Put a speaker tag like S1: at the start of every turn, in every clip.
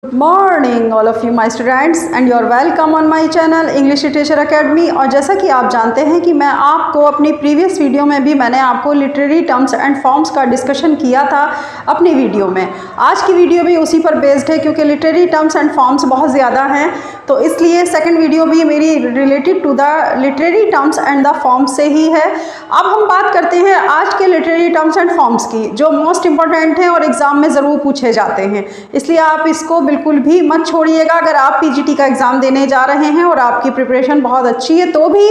S1: Good morning all of you my students and you are welcome on my channel English Literature Academy। और जैसा कि आप जानते हैं कि मैं आपको अपनी प्रीवियस वीडियो में भी मैंने आपको लिटरेरी टर्म्स एंड फॉर्म्स का डिस्कशन किया था अपनी वीडियो में। आज की वीडियो भी उसी पर बेस्ड है क्योंकि लिटरेरी टर्म्स एंड फॉर्म्स बहुत ज़्यादा हैं, तो इसलिए सेकंड वीडियो भी मेरी related to the literary terms and the forms से ही है। अब हम बात करते हैं आज के लिटरेरी टर्म्स एंड फॉर्म्स की, जो मोस्ट इंपॉर्टेंट हैं और एग्ज़ाम में ज़रूर पूछे जाते हैं, इसलिए आप इसको बिल्कुल भी मत छोड़िएगा। अगर आप पीजीटी का एग्ज़ाम देने जा रहे हैं और आपकी प्रिपरेशन बहुत अच्छी है तो भी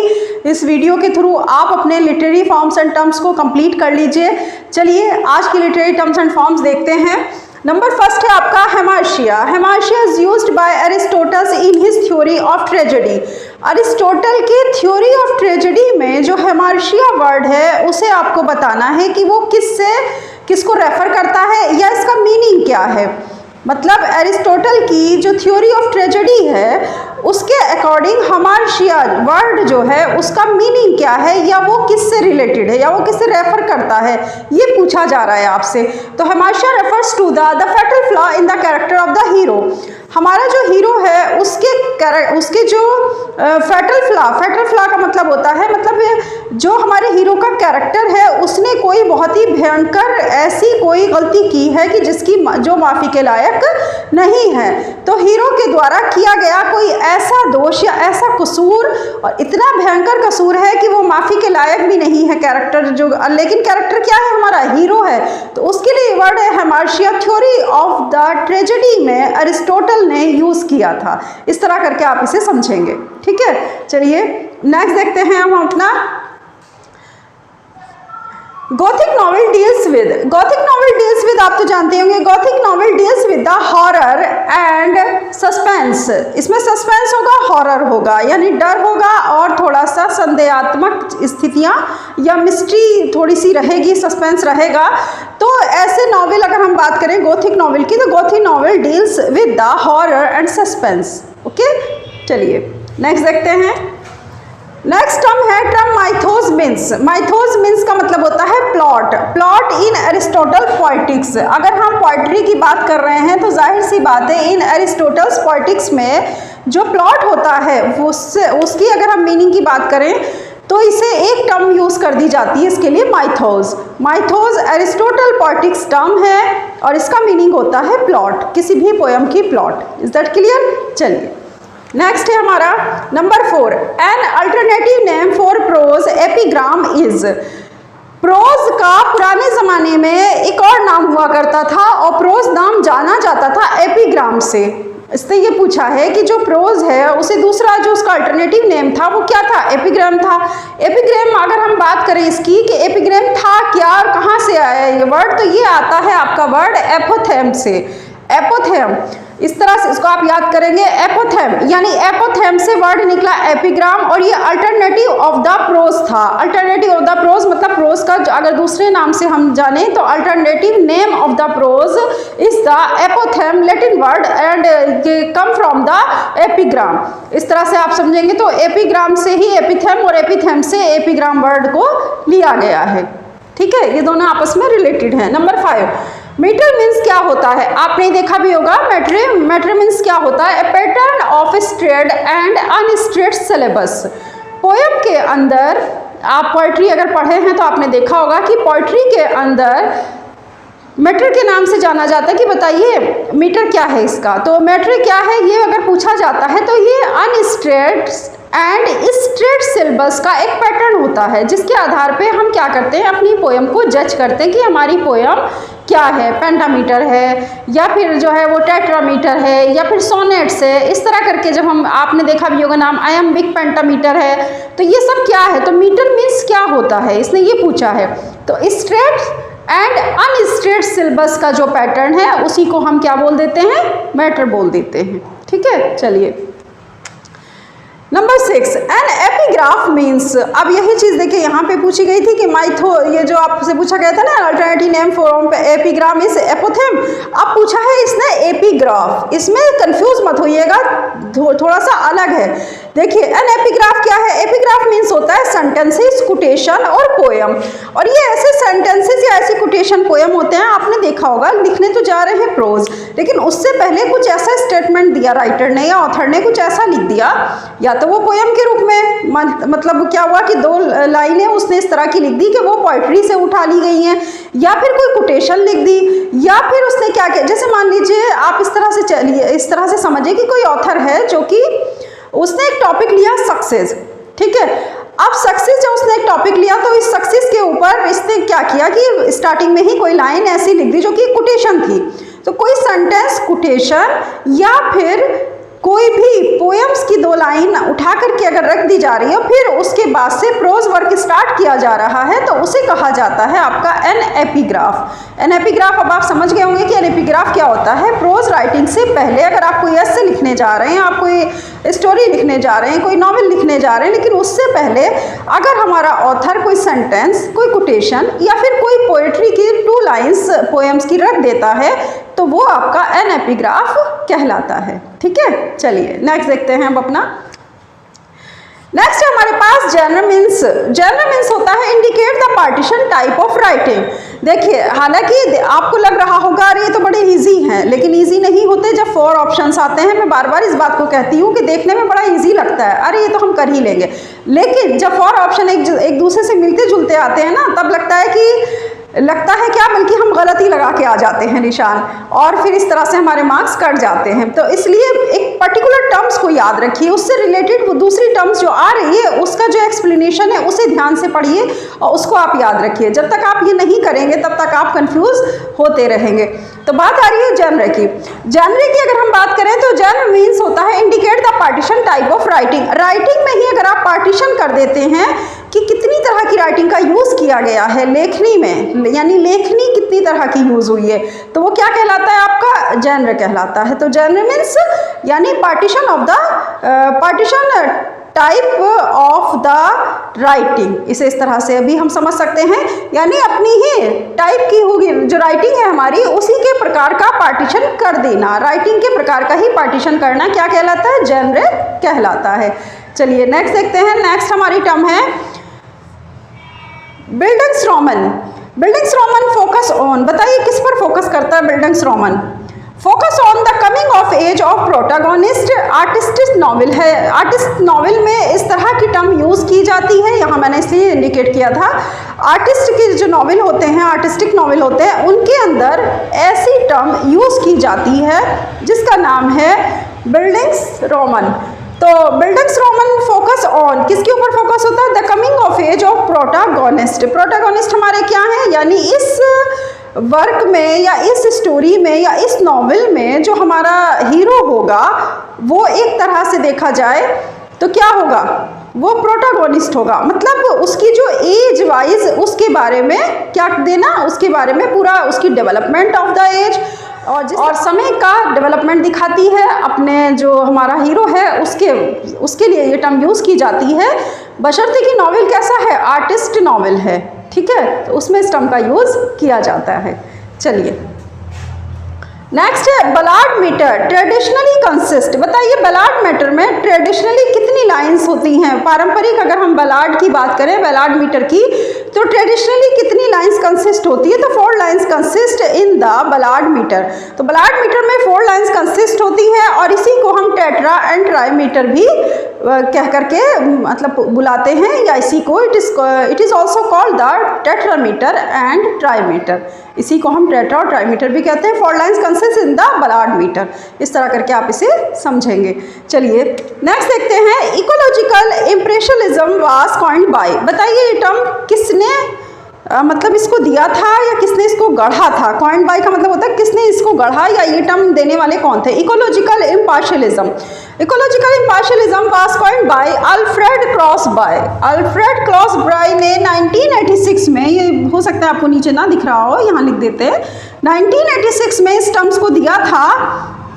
S1: इस वीडियो के थ्रू आप अपने लिटरेरी फॉर्म्स एंड टर्म्स को कंप्लीट कर लीजिए। चलिए आज की लिटरेरी टर्म्स एंड फॉर्म्स देखते हैं। नंबर फर्स्ट है आपका hamartia. Hamartia is used by Aristotle in his theory of tragedy. Aristotle की थ्योरी ऑफ ट्रेजेडी में जो हेमार्शिया वर्ड है उसे आपको बताना है कि वो किसको रेफर करता है या इसका मीनिंग क्या है। मतलब एरिस्टोटल की जो थ्योरी ऑफ ट्रेजेडी है उसके अकॉर्डिंग हेमार्शिया वर्ड जो है उसका मीनिंग क्या है या वो किससे रिलेटेड है या वो किससे रेफर करता है, ये पूछा जा रहा है आपसे। तो hamartia refers to the fatal flaw in the character of the hero. हमारा जो हीरो है उसके जो फैटल फ्लॉ का मतलब होता है, मतलब जो हमारे हीरो का कैरेक्टर है उसने कोई बहुत ही भयंकर ऐसी कोई गलती की है कि जिसकी जो माफ़ी के लायक नहीं है। तो हीरो के द्वारा किया गया कोई ऐसा दोष या ऐसा कसूर, और इतना भयंकर कसूर है कि वो माफ़ी के लायक भी नहीं है कैरेक्टर जो, लेकिन कैरेक्टर क्या है, हमारा हीरो है। तो उसके लिए वर्ड है हेमार्शिया। थ्योरी ऑफ द ट्रेजेडी में अरिस्टोटल ने यूज़ किया था। इस तरह करके आप इसे समझेंगे, ठीक है। चलिए नेक्स्ट देखते हैं हम अपना गॉथिक नॉवेल डील्स विद आप तो जानते होंगे Gothic novel deals with the horror and suspense. इसमें सस्पेंस होगा, हॉरर होगा, यानी डर होगा और थोड़ा सा संदेहात्मक स्थितियां या मिस्ट्री थोड़ी सी रहेगी, सस्पेंस रहेगा। तो ऐसे नॉवेल अगर हम बात करें गॉथिक नॉवेल की, तो Gothic novel deals with the horror and suspense. Okay, चलिए नेक्स्ट देखते हैं। नेक्स्ट टर्म है term Mythos means. Mythos means का मतलब होता है प्लॉट इन एरिस्टोटल पोएटिक्स। अगर हम पोएट्री की बात कर रहे हैं तो जाहिर सी बात है इन एरिस्टोटल्स पोएटिक्स में जो प्लॉट होता है उसकी अगर हम मीनिंग की बात करें तो इसे एक टर्म यूज़ कर दी जाती है इसके लिए, माइथोस एरिस्टोटल पोएटिक्स टर्म है और इसका मीनिंग होता है प्लॉट, किसी भी पोयम की प्लॉट। Is that clear? चलिए नेक्स्ट है हमारा number 4, an alternative name for prose epigram is. Prose का पुराने ज़माने में एक और नाम हुआ करता था और प्रोज नाम जाना जाता था एपिग्राम से। इससे ये पूछा है कि जो प्रोज है उसे दूसरा जो उसका अल्टरनेटिव नेम था वो क्या था, एपिग्राम था। एपिग्राम अगर हम बात करें इसकी कि एपिग्राम था क्या और कहाँ से आया ये वर्ड, तो ये आता है आपका वर्ड एपोथेम से। एपोथेम, इस तरह से इसको आप याद करेंगे, एपोथेम यानी एपोथेम से वर्ड निकला एपिग्राम, और ये अल्टरनेटिव ऑफ द प्रोज था। अल्टरनेटिव ऑफ द प्रोज मतलब प्रोज का अगर दूसरे नाम से हम जाने तो alternative name of the prose is the apothegm, Latin word and come from the epigram. इस तरह से आप समझेंगे तो एपिग्राम से ही एपिथेम और एपिथेम से एपिग्राम वर्ड को लिया गया है, ठीक है। ये दोनों आपस में रिलेटेड हैं। नंबर 5, मीटर मीन्स क्या होता है, आपने देखा भी होगा। मैटर मीन्स क्या होता है, a pattern of straight and unstraight syllables. Poem के अंदर आप पोइट्री अगर पढ़े हैं तो आपने देखा होगा कि पोइट्री के अंदर मैटर के नाम से जाना जाता है कि बताइए मीटर क्या है इसका। तो मैटर क्या है ये अगर पूछा जाता है तो ये अनस्ट्रेट एंड स्ट्रेट सिलेबस का एक पैटर्न होता है जिसके आधार पे हम क्या करते हैं, अपनी पोएम को जज करते हैं कि हमारी पोएम क्या है, पेंटामीटर है या फिर जो है वो टेट्रामीटर है या फिर सोनेट्स है। इस तरह करके जब हम, आपने देखा भी होगा नाम आयम्बिक पेंटामीटर है, तो ये सब क्या है, तो मीटर मीन्स क्या होता है इसने ये पूछा है। तो स्ट्रेट एंड अनस्ट्रेट सिलेबस का जो पैटर्न है उसी को हम क्या बोल देते हैं, मैटर बोल देते हैं, ठीक है। चलिए नंबर 6, एन एपिग्राफ मीन्स। अब यही चीज़ देखिए यहाँ पे पूछी गई थी कि ये जो आपसे पूछा गया था ना alternative name for epigram is apothegm, अब पूछा है इसने एपिग्राफ। इसमें कंफ्यूज मत होइएगा, थोड़ा सा अलग है। देखिए एन एपिग्राफ क्या है? एपिग्राफ मीन्स होता है सेंटेंसेस, कोटेशन और पोयम। और ये ऐसे सेंटेंसेस या ऐसे कोटेशन पोयम होते हैं, आपने देखा होगा लिखने तो जा रहे हैं प्रोज, लेकिन उससे पहले कुछ ऐसा स्टेटमेंट दिया राइटर ने या ऑथर ने, कुछ ऐसा लिख दिया, या तो वो पोयम के रूप में, मतलब क्या हुआ कि 2 लाइनें उसने इस तरह की लिख दी कि वो पोइट्री से उठा ली गई हैं, या फिर कोई कोटेशन लिख दी, या फिर उसने क्या किया, जैसे मान लीजिए आप इस तरह से चलिए, इस तरह से समझिए कि कोई ऑथर है जो कि उसने एक टॉपिक लिया सक्सेस, ठीक है। अब सक्सेस जब उसने एक टॉपिक लिया तो इस सक्सेस के ऊपर इसने क्या किया कि स्टार्टिंग में ही कोई लाइन ऐसी लिख दी जो कि कोटेशन थी। तो कोई सेंटेंस कोटेशन या फिर कोई भी पोएम्स की 2 लाइन उठा करके अगर रख दी जा रही है, फिर उसके बाद से प्रोज वर्क स्टार्ट किया जा रहा है, तो उसे कहा जाता है आपका एन एपिग्राफ। एन एपिग्राफ अब आप समझ गए होंगे कि एन एपिग्राफ क्या होता है। प्रोज राइटिंग से पहले अगर आप कोई ऐसे लिखने जा रहे हैं, आप कोई स्टोरी लिखने जा रहे हैं, कोई नॉवेल लिखने जा रहे हैं, लेकिन उससे पहले अगर हमारा ऑथर कोई सेंटेंस, कोई कोटेशन या फिर कोई पोएट्री की 2 लाइन्स पोएम्स की रख देता है, तो वो आपका एन एपिग्राफ कहलाता है, ठीक है। चलिए नेक्स्ट देखते हैं अब अपना। नेक्स्ट है हमारे पास जनरल मीन्स। जनरल मीन्स होता है indicate the partition type of writing. देखिए हालांकि आपको लग रहा होगा अरे ये तो बड़े इजी हैं, लेकिन इजी नहीं होते। जब 4 ऑप्शंस आते हैं, मैं बार बार इस बात को कहती हूँ कि देखने में बड़ा इजी लगता है, अरे ये तो हम कर ही लेंगे, लेकिन जब 4 ऑप्शन एक दूसरे से मिलते जुलते आते हैं ना, तब लगता है क्या, बल्कि हम गलत ही लगा के आ जाते हैं निशान, और फिर इस तरह से हमारे मार्क्स कट जाते हैं। तो इसलिए एक पर्टिकुलर टर्म्स को याद रखिए, उससे रिलेटेड वो दूसरी टर्म्स जो आ रही है उसका जो एक्सप्लेनेशन है उसे ध्यान से पढ़िए और उसको आप याद रखिए। जब तक आप ये नहीं करेंगे तब तक आप कंफ्यूज होते रहेंगे। तो बात आ रही है जनर की। जनर की अगर हम बात करें तो जनर मीन्स होता है indicate the partition type of writing. Writing में ही अगर आप पार्टीशन कर देते हैं कि कितनी तरह की राइटिंग का यूज़ किया गया है लेखनी में, यानी लेखनी कितनी तरह की यूज़ हुई है, तो वो क्या कहलाता है, आपका जनर कहलाता है। तो जनर मीन्स यानी partition of the partition type of the writing. इसे इस तरह से अभी हम समझ सकते हैं, यानी अपनी ही टाइप की होगी जो राइटिंग है हमारी, उसी के प्रकार का पार्टीशन कर देना। राइटिंग के प्रकार का ही पार्टीशन करना क्या कहलाता है, जनर कहलाता है। चलिए नेक्स्ट देखते हैं। नेक्स्ट हमारी टर्म है बिल्डिंग्सट्रॉमन। बिल्डिंग्सट्रॉमन फोकस ऑन, बताइए किस पर फोकस करता है bildungsroman? Focus on the coming of age of protagonist. Artistic novel है, आर्टिस्ट नॉवेल में इस तरह की टर्म यूज़ की जाती है, यहाँ मैंने इसलिए इंडिकेट किया था। आर्टिस्ट के जो नॉवेल होते हैं, आर्टिस्टिक नॉवेल होते हैं, उनके अंदर ऐसी टर्म यूज़ की जाती है जिसका नाम है बिल्डिंग्सट्रॉमन। तो बिल्डिंग्सट्रॉमन फोकस ऑन किसके ऊपर फोकस होता है, the coming of age of protagonist. Protagonist हमारे क्या हैं, यानी इस वर्क में या इस स्टोरी में या इस नॉवेल में जो हमारा हीरो होगा वो एक तरह से देखा जाए तो क्या होगा, वो प्रोटागोनिस्ट होगा। मतलब उसकी जो एज वाइज उसके बारे में क्या देना, उसके बारे में पूरा उसकी डेवलपमेंट ऑफ द एज और समय का डेवलपमेंट दिखाती है अपने जो हमारा हीरो है उसके लिए ये टर्म यूज़ की जाती है, बशर्ते कि नॉवेल कैसा है, आर्टिस्ट नॉवेल है, ठीक है, तो उसमें इस टर्म का यूज़ किया जाता है। चलिए नेक्स्ट है बलाड मीटर। ट्रेडिशनली कंसिस्ट, बताइए बलाड मीटर में ट्रेडिशनली कितनी लाइंस होती हैं? पारंपरिक अगर हम बलाड की बात करें, बलाड मीटर की, तो ट्रेडिशनली कितनी लाइंस कंसिस्ट होती है? तो 4 lines consist in the ballad meter. तो बलाड मीटर में 4 लाइंस कंसिस्ट होती हैं और इसी को हम टेट्रा एंड ट्राई मीटर भी कह करके मतलब बुलाते हैं, या इसी को it is also called the tetrameter and trimeter. इसी को हम टेट्रा और ट्राईमीटर भी कहते हैं। 4 lines consist in the ballad meter, इस तरह करके आप इसे समझेंगे। चलिए नेक्स्ट देखते हैं। Ecological impressionism was coined bye, बताइए ये टर्म किसने मतलब इसको दिया था या किसने इसको गढ़ा था? कॉइन्ड बाय का मतलब होता है किसने इसको गढ़ा, या ये टर्म देने वाले कौन थे? Ecological imperialism. Ecological imperialism was coined by Alfred Crosby. Alfred Crosby ने 1986 में, ये हो सकता है आपको नीचे ना दिख रहा हो, यहाँ लिख देते हैं, 1986 में इस टर्म्स को दिया था,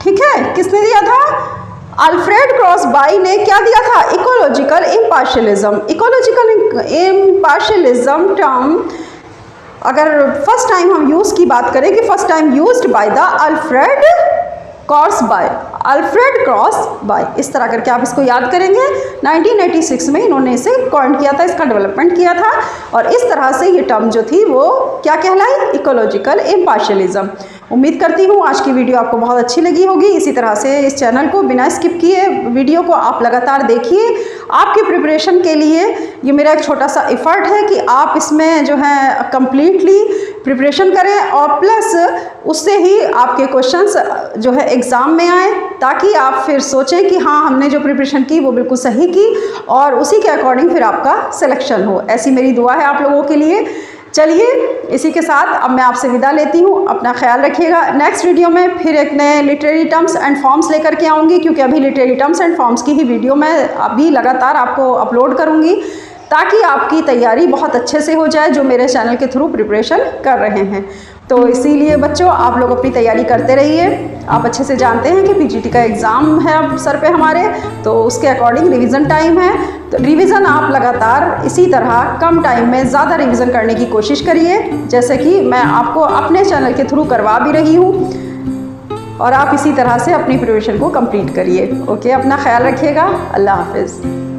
S1: ठीक है। किसने दिया था? अल्फ्रेड क्रॉसबाय ने क्या दिया था? Ecological imperialism. इकोलॉजिकल इम्पार्शियलिज्म टर्म अगर फर्स्ट टाइम हम यूज़ की बात करें कि first time used by the Alfred cross bye, Alfred cross bye, इस तरह करके आप इसको याद करेंगे। 1986 में इन्होंने इसे कॉइन किया था, इसका डेवलपमेंट किया था, और इस तरह से ये टर्म जो थी वो क्या कहलाई, इकोलॉजिकल इम्पार्शियलिज्म। उम्मीद करती हूँ आज की वीडियो आपको बहुत अच्छी लगी होगी। इसी तरह से इस चैनल को बिना स्किप किए वीडियो को आप लगातार देखिए। आपकी प्रिपरेशन के लिए ये मेरा एक छोटा सा एफर्ट है कि आप इसमें जो है कंप्लीटली प्रिपरेशन करें, और प्लस उससे ही आपके क्वेश्चंस जो है एग्ज़ाम में आए, ताकि आप फिर सोचें कि हाँ हमने जो प्रिपरेशन की वो बिल्कुल सही की, और उसी के अकॉर्डिंग फिर आपका सिलेक्शन हो। ऐसी मेरी दुआ है आप लोगों के लिए। चलिए इसी के साथ अब मैं आपसे विदा लेती हूँ। अपना ख्याल रखिएगा। नेक्स्ट वीडियो में फिर एक नए लिटरेरी टर्म्स एंड फॉर्म्स लेकर के आऊँगी, क्योंकि अभी लिटरेरी टर्म्स एंड फॉर्म्स की ही वीडियो मैं अभी लगातार आपको अपलोड करूँगी, ताकि आपकी तैयारी बहुत अच्छे से हो जाए जो मेरे चैनल के थ्रू प्रिपरेशन कर रहे हैं। तो इसीलिए बच्चों आप लोग अपनी तैयारी करते रहिए। आप अच्छे से जानते हैं कि पीजीटी का एग्ज़ाम है अब सर पे हमारे, तो उसके अकॉर्डिंग रिवीजन टाइम है। तो रिवीजन आप लगातार इसी तरह कम टाइम में ज़्यादा रिवीजन करने की कोशिश करिए, जैसे कि मैं आपको अपने चैनल के थ्रू करवा भी रही हूँ, और आप इसी तरह से अपनी प्रिपरेशन को कंप्लीट करिए। ओके, अपना ख्याल रखिएगा। अल्लाह हाफिज़।